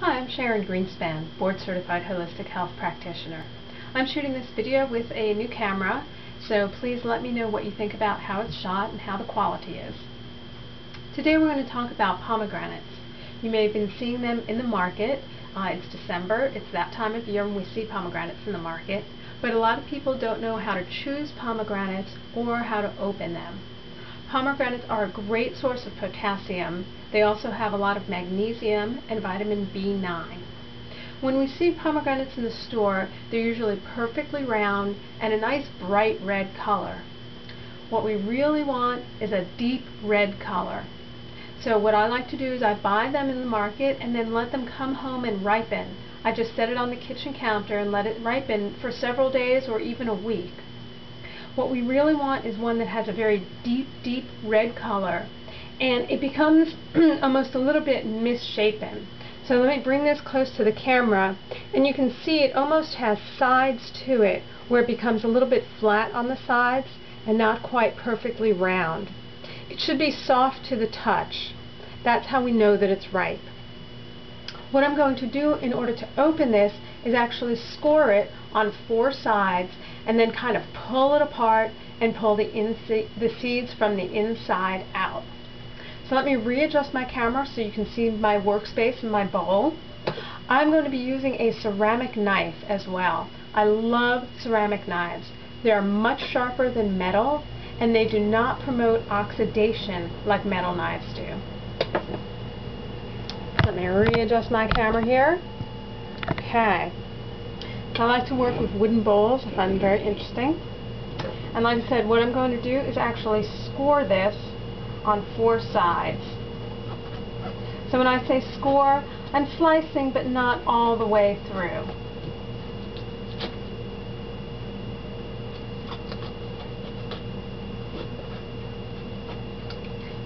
Hi, I'm Sharon Greenspan, Board Certified Holistic Health Practitioner. I'm shooting this video with a new camera, so please let me know what you think about how it's shot and how the quality is. Today we're going to talk about pomegranates. You may have been seeing them in the market. It's December, it's that time of year when we see pomegranates in the market, but a lot of people don't know how to choose pomegranates or how to open them. Pomegranates are a great source of potassium. They also have a lot of magnesium and vitamin B9. When we see pomegranates in the store, they're usually perfectly round and a nice bright red color. What we really want is a deep red color. So what I like to do is I buy them in the market and then let them come home and ripen. I just set it on the kitchen counter and let it ripen for several days or even a week. What we really want is one that has a very deep red color, and it becomes almost a little bit misshapen. So let me bring this close to the camera, and you can see it almost has sides to it where it becomes a little bit flat on the sides and not quite perfectly round. It should be soft to the touch. That's how we know that it's ripe. What I'm going to do in order to open this is actually score it on 4 sides and then kind of pull it apart and pull the seeds from the inside out. So let me readjust my camera so you can see my workspace and my bowl. I'm going to be using a ceramic knife as well. I love ceramic knives. They are much sharper than metal and they do not promote oxidation like metal knives do. Let me readjust my camera here. Okay. I like to work with wooden bowls. I find them very interesting. And like I said, what I'm going to do is actually score this on 4 sides. So when I say score, I'm slicing but not all the way through.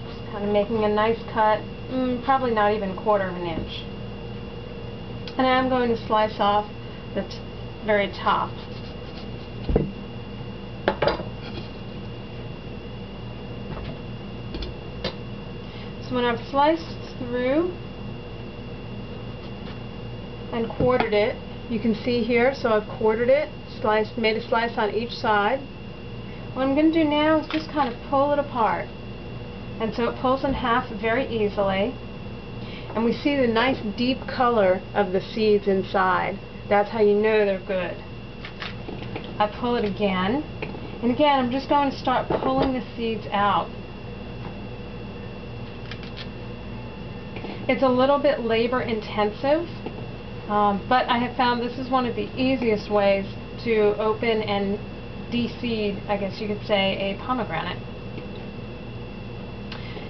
Just kind of making a nice cut, probably not even 1/4 of an inch. And I'm going to slice off the very top. So when I've sliced through and quartered it, you can see here, so I've quartered it, made a slice on each side. What I'm going to do now is just kind of pull it apart. And so it pulls in half very easily. And we see the nice deep color of the seeds inside. That's how you know they're good. I pull it again, and again I'm just going to start pulling the seeds out. It's a little bit labor intensive, but I have found this is one of the easiest ways to open and de-seed, I guess you could say, a pomegranate.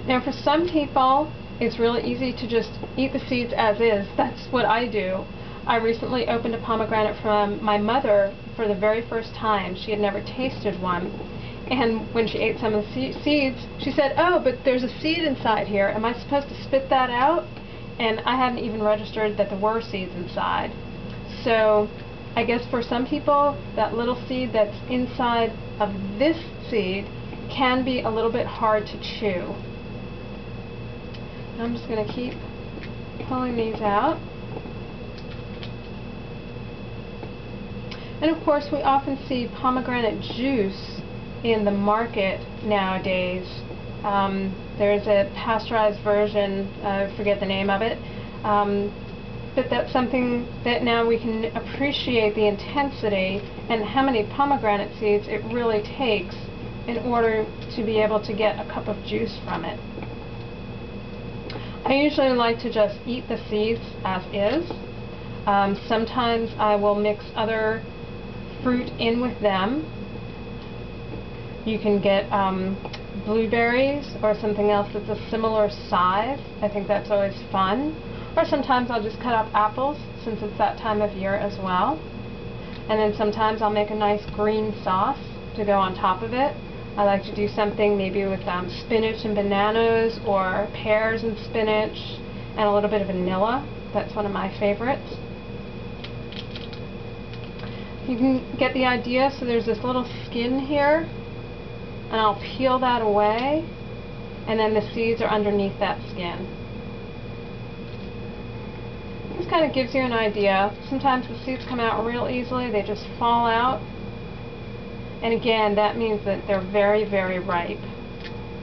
Now for some people it's really easy to just eat the seeds as is. That's what I do. I recently opened a pomegranate from my mother for the very first time. She had never tasted one. And when she ate some of the seeds, she said, "Oh, but there's a seed inside here. Am I supposed to spit that out?" And I hadn't even registered that there were seeds inside. So I guess for some people, that little seed that's inside of this seed can be a little bit hard to chew. I'm just going to keep pulling these out. And of course we often see pomegranate juice in the market nowadays. There's a pasteurized version, I forget the name of it, but that's something that now we can appreciate the intensity and how many pomegranate seeds it really takes in order to be able to get a cup of juice from it. I usually like to just eat the seeds as is. Sometimes I will mix other fruit in with them. You can get blueberries or something else that's a similar size. I think that's always fun. Or sometimes I'll just cut up apples since it's that time of year as well. And then sometimes I'll make a nice green sauce to go on top of it. I like to do something maybe with spinach and bananas or pears and spinach and a little bit of vanilla. That's one of my favorites. You can get the idea. So there's this little skin here, and I'll peel that away, and then the seeds are underneath that skin. just kind of gives you an idea. Sometimes the seeds come out real easily, they just fall out. And again, that means that they're very, very ripe.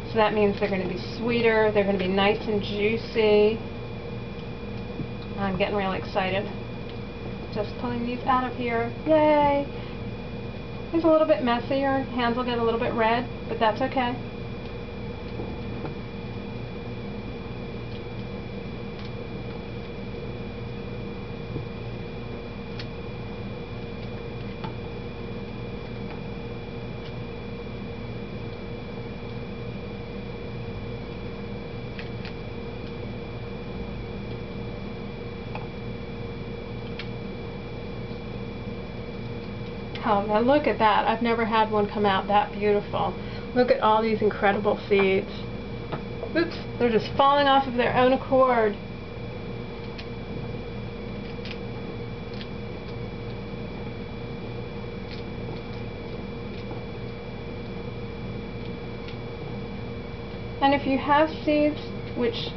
So that means they're going to be sweeter, they're going to be nice and juicy. I'm getting really excited. Just pulling these out of here. Yay! It's a little bit messy, your hands will get a little bit red, but that's okay. Oh, now look at that. I've never had one come out that beautiful. Look at all these incredible seeds. Oops, they're just falling off of their own accord. And if you have seeds which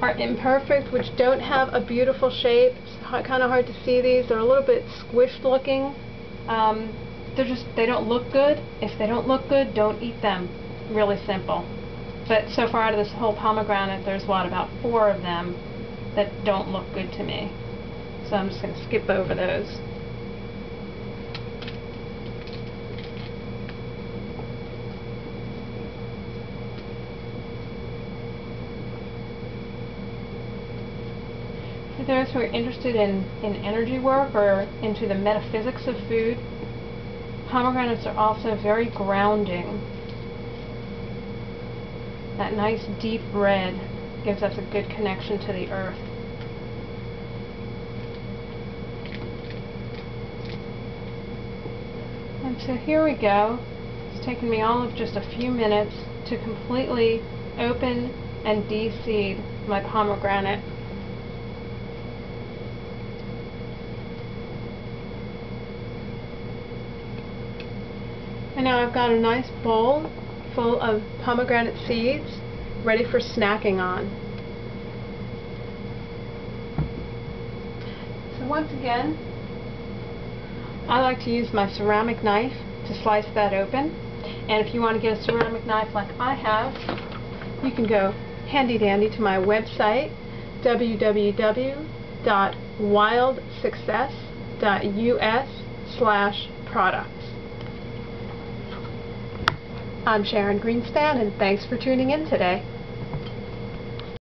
are imperfect, which don't have a beautiful shape, it's kind of hard to see these, they're a little bit squished looking. They don't look good. If they don't look good, don't eat them. Really simple. But so far out of this whole pomegranate, there's about 4 of them that don't look good to me. So I'm just going to skip over those. For those who are interested in energy work or into the metaphysics of food, pomegranates are also very grounding. That nice deep red gives us a good connection to the earth. And so here we go. It's taken me all of just a few minutes to completely open and de-seed my pomegranate. And now I've got a nice bowl full of pomegranate seeds ready for snacking on. So once again, I like to use my ceramic knife to slice that open. And if you want to get a ceramic knife like I have, you can go handy dandy to my website, www.wildsuccess.us/products. I'm Sharon Greenspan, and thanks for tuning in today.